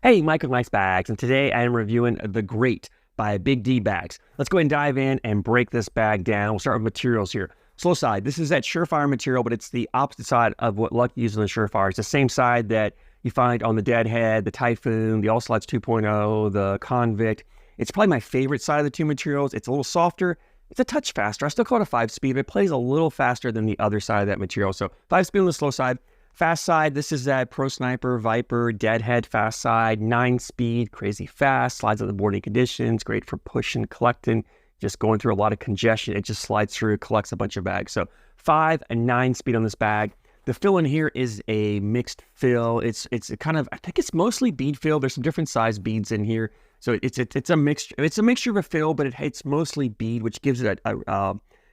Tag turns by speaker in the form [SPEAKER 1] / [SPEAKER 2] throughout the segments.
[SPEAKER 1] Hey, Mike with MikesCornholeBags, and today I am reviewing the Great by Big D Bags. Let's go ahead and dive in and break this bag down. We'll start with materials here. Slow side, this is that Surefire material, but it's the opposite side of what Lucky uses on the Surefire. It's the same side that you find on the Deadhead, the Typhoon, the All Slides 2.0, the Convict. It's probably my favorite side of the two materials. It's a little softer. It's a touch faster. I still call it a 5-speed, but it plays a little faster than the other side of that material. So 5-speed on the slow side. Fast side, this is that Pro Sniper, Viper, Deadhead fast side, 9-speed, crazy fast, slides out the boarding conditions, great for pushing, collecting, just going through a lot of congestion. It just slides through, collects a bunch of bags. So 5 and 9-speed on this bag. The fill in here is a mixed fill. It's kind of, I think it's mostly bead fill. There's some different size beads in here. So it's a mixture. It's a mixture of a fill, but it's mostly bead, which gives it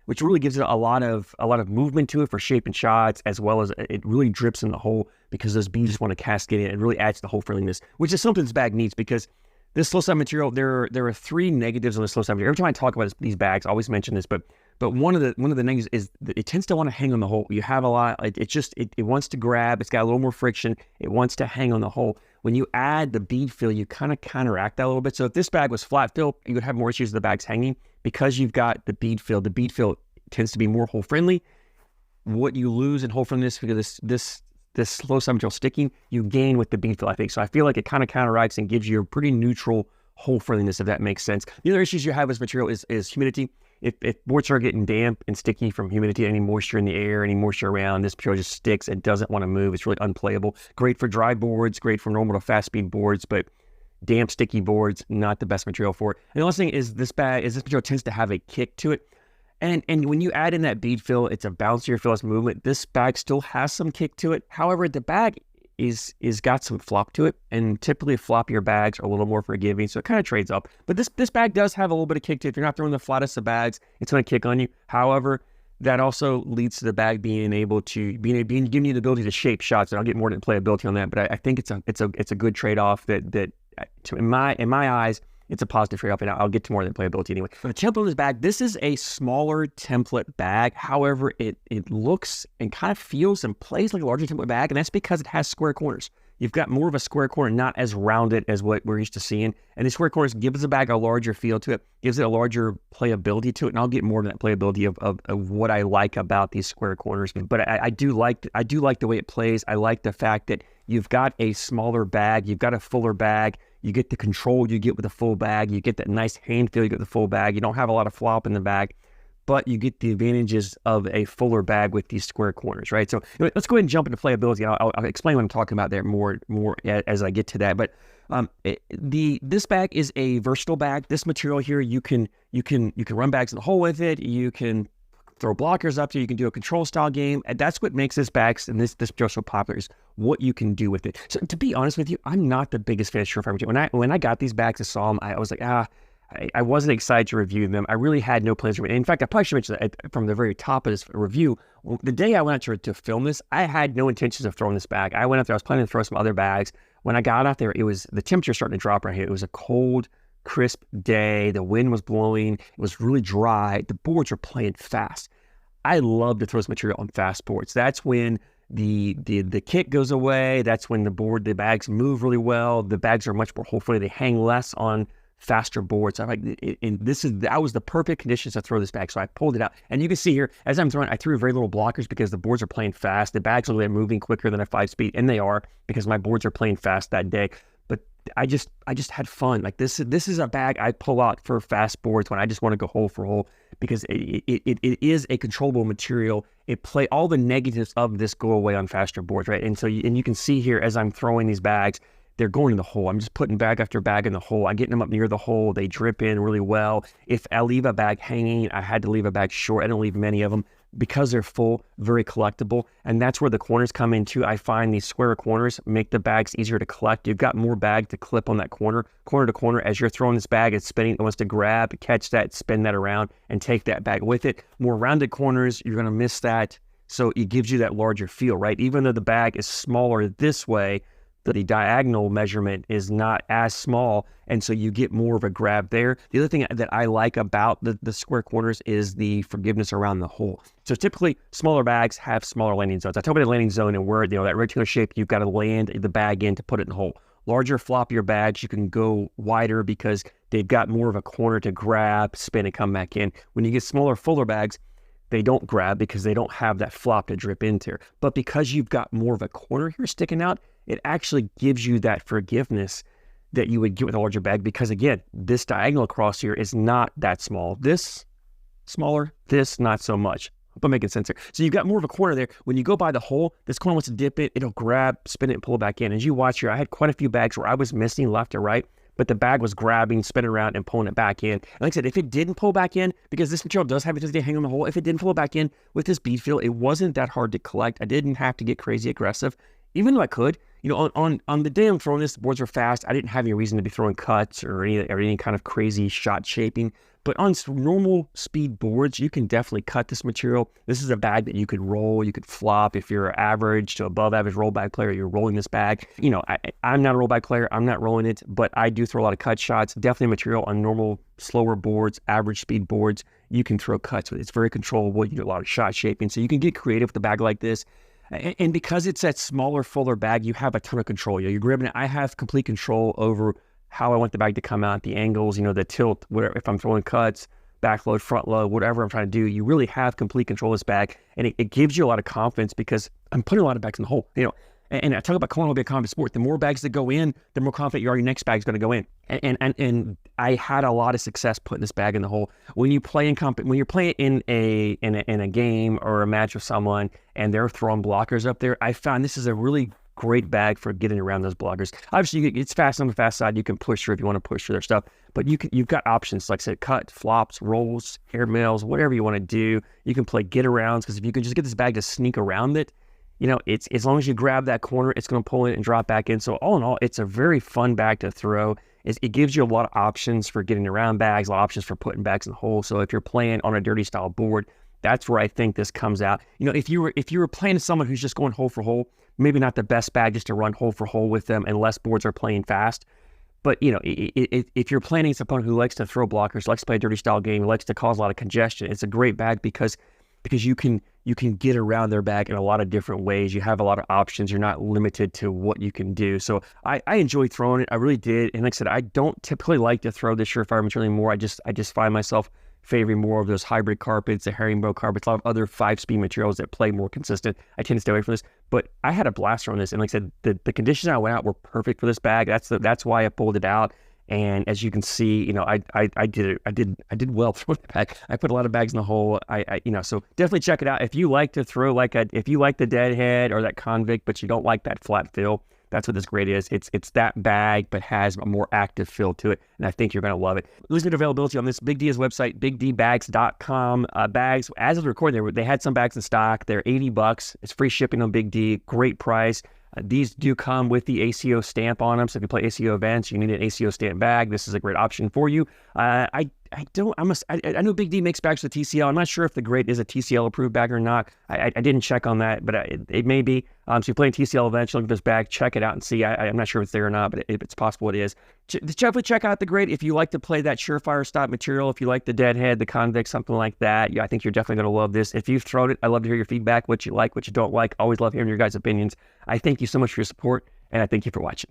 [SPEAKER 1] which really gives it a lot of movement to it for shape and shots, as well as it really drips in the hole because those beads just want to cascade in. It really adds to the hole friendliness, which is something this bag needs because this slow side material, there are 3 negatives on the slow side material. Every time I talk about these bags, I always mention this, but one of the negatives is that it tends to want to hang on the hole. You have a lot, it wants to grab, it's got a little more friction, it wants to hang on the hole. When you add the bead fill, you kind of counteract that a little bit. So if this bag was flat fill, you would have more issues with the bags hanging. Because you've got the bead fill tends to be more hole friendly. What you lose in hole friendliness because this slow side material sticking, you gain with the bead fill, I think. So I feel like it kind of counteracts and gives you a pretty neutral hole friendliness, if that makes sense. The other issues you have with this material is humidity. If boards are getting damp and sticky from humidity, any moisture in the air, any moisture around, this material just sticks. It doesn't want to move. It's really unplayable. Great for dry boards, great for normal to fast speed boards, but damp, sticky boards, not the best material for it. And the last thing is this material tends to have a kick to it. And when you add in that bead fill, it's a bouncier fill, it's movement. This bag still has some kick to it. However, the bag is got some flop to it, and typically floppier bags are a little more forgiving, so it kind of trades up. But this bag does have a little bit of kick to it. If you're not throwing the flattest of bags, it's going to kick on you. However, that also leads to the bag being able to giving you the ability to shape shots, and I'll get more into playability on that. But I think it's a good trade-off that in my eyes, it's a positive trade-off, and I'll get to more than playability anyway. For the template of this bag, this is a smaller template bag. However, it looks and kind of feels and plays like a larger template bag, and that's because it has square corners. You've got more of a square corner, not as rounded as what we're used to seeing. And the square corners gives the bag a larger feel to it, gives it a larger playability to it, and I'll get more to that playability of what I like about these square corners. But I do like the way it plays. I like the fact that you've got a smaller bag, you've got a fuller bag. You get the control you get with a full bag. You get that nice hand feel you get with the full bag. You don't have a lot of flop in the bag, but you get the advantages of a fuller bag with these square corners, right? So let's go ahead and jump into playability. I'll explain what I'm talking about there more as I get to that. But this bag is a versatile bag. This material here, you can run bags in the hole with it. You can throw blockers up to, you can do a control style game. And that's what makes this bag and this material so popular, is what you can do with it. So to be honest with you, I'm not the biggest fan of Surefire material. When I got these bags and saw them, I was like, I wasn't excited to review them. I really had no plans to. In fact, I probably should mention that from the very top of this review, the day I went out to film this, I had no intentions of throwing this bag. I went out there, I was planning to throw some other bags. When I got out there, the temperature starting to drop right here. It was a cold, crisp day. The wind was blowing. It was really dry. The boards were playing fast. I love to throw this material on fast boards. That's when the kick goes away. That's when the bags move really well. The bags are much more hole-friendly. They hang less on faster boards. I'm like, that was the perfect conditions to throw this bag. So I pulled it out, and you can see here as I'm throwing, I threw very little blockers because the boards are playing fast. The bags are moving quicker than a 5-speed, and they are because my boards are playing fast that day. But I just had fun. Like this is a bag I pull out for fast boards when I just want to go hole for hole, because it is a controllable material. All the negatives of this go away on faster boards, right? And so you can see here as I'm throwing these bags, they're going in the hole. I'm just putting bag after bag in the hole. I'm getting them up near the hole. They drip in really well. If I leave a bag hanging, I had to leave a bag short. I don't leave many of them because they're full, very collectible. And that's where the corners come in too. I find these square corners make the bags easier to collect. You've got more bag to clip on that corner to corner. As you're throwing this bag, it's spinning. It wants to grab, catch that, spin that around, and take that bag with it. More rounded corners, you're going to miss that. So it gives you that larger feel, right? Even though the bag is smaller this way, the diagonal measurement is not as small, and so you get more of a grab there. The other thing that I like about the square corners is the forgiveness around the hole. So typically, smaller bags have smaller landing zones. I talk about the landing zone and where, that rectangular shape, you've got to land the bag in to put it in the hole. Larger, floppier bags, you can go wider because they've got more of a corner to grab, spin, and come back in. When you get smaller, fuller bags, they don't grab because they don't have that flop to drip into. But because you've got more of a corner here sticking out, it actually gives you that forgiveness that you would get with a larger bag, because again, this diagonal across here is not that small. This smaller, this not so much. Hope I'm making sense here. So you've got more of a corner there. When you go by the hole, this corner wants to dip it, it'll grab, spin it, and pull it back in. As you watch here, I had quite a few bags where I was missing left or right, but the bag was grabbing, spinning around, and pulling it back in. And like I said, if it didn't pull back in, because this material does have it to hang on the hole, if it didn't pull it back in with this bead feel, it wasn't that hard to collect. I didn't have to get crazy aggressive, even though I could. You know, on the day I'm throwing this, the boards were fast. I didn't have any reason to be throwing cuts or any kind of crazy shot shaping. But on normal speed boards, you can definitely cut this material. This is a bag that you could roll, you could flop. If you're an average to above average roll bag player, you're rolling this bag. You know, I'm not a roll bag player, I'm not rolling it, but I do throw a lot of cut shots. Definitely material on normal, slower boards, average speed boards, you can throw cuts with it. It's very controllable. You do a lot of shot shaping, so you can get creative with a bag like this. And because it's that smaller, fuller bag, you have a ton of control. You're gripping it. I have complete control over how I want the bag to come out, the angles, you know, the tilt, whatever. If I'm throwing cuts, back load, front load, whatever I'm trying to do, you really have complete control of this bag. And it gives you a lot of confidence because I'm putting a lot of bags in the hole. You know, and I talk about cornhole being a confident sport. The more bags that go in, the more confident you are your next bag is going to go in. And I had a lot of success putting this bag in the hole. When you play when you're playing in a game or a match with someone and they're throwing blockers up there, I found this is a really great bag for getting around those blockers. Obviously, it's fast on the fast side. You can push through if you want to push through their stuff, but you've got options, like I said, cut, flops, rolls, air mails, whatever you want to do. You can play get arounds, because if you can just get this bag to sneak around it, you know, it's as long as you grab that corner, it's going to pull it and drop back in. So all in all, it's a very fun bag to throw. It gives you a lot of options for getting around bags, a lot of options for putting bags in the hole. So if you're playing on a dirty style board, that's where I think this comes out. You know, if you were playing someone who's just going hole for hole, maybe not the best bag just to run hole for hole with them unless boards are playing fast. But, you know, if you're playing against an opponent who likes to throw blockers, likes to play a dirty style game, likes to cause a lot of congestion, it's a great bag because you can get around their bag in a lot of different ways. You have a lot of options. You're not limited to what you can do. So I enjoy throwing it. I really did. And like I said, I don't typically like to throw this Surefire material anymore. I just find myself favoring more of those hybrid carpets, the herringbone carpets, a lot of other 5-speed materials that play more consistent. I tend to stay away from this, but I had a blast throwing this. And like I said, the conditions I went out were perfect for this bag. That's why I pulled it out. And as you can see, you know, I did well throwing the bag. I put a lot of bags in the hole. You know, so definitely check it out. If you like to throw if you like the deadhead or that convict, but you don't like that flat fill, that's what this grade is. It's that bag, but has a more active feel to it. And I think you're going to love it. Limited availability on this Big D's website, bigdbags.com. Bags, as of the recording, they had some bags in stock. They're $80. It's free shipping on Big D. Great price. These do come with the ACO stamp on them. So if you play ACO events, you need an ACO stamp bag. This is a great option for you. I know Big D makes bags with TCL. I'm not sure if the grade is a TCL approved bag or not. I didn't check on that, but it may be. So you're playing TCL events, you look at this bag, check it out and see. I'm not sure if it's there or not, but it's possible it is. Definitely check out the grade if you like to play that Surefire style material. If you like the deadhead, the convict, something like that, yeah, I think you're definitely going to love this. If you've thrown it, I'd love to hear your feedback, what you like, what you don't like. Always love hearing your guys' opinions. I thank you so much for your support, and I thank you for watching.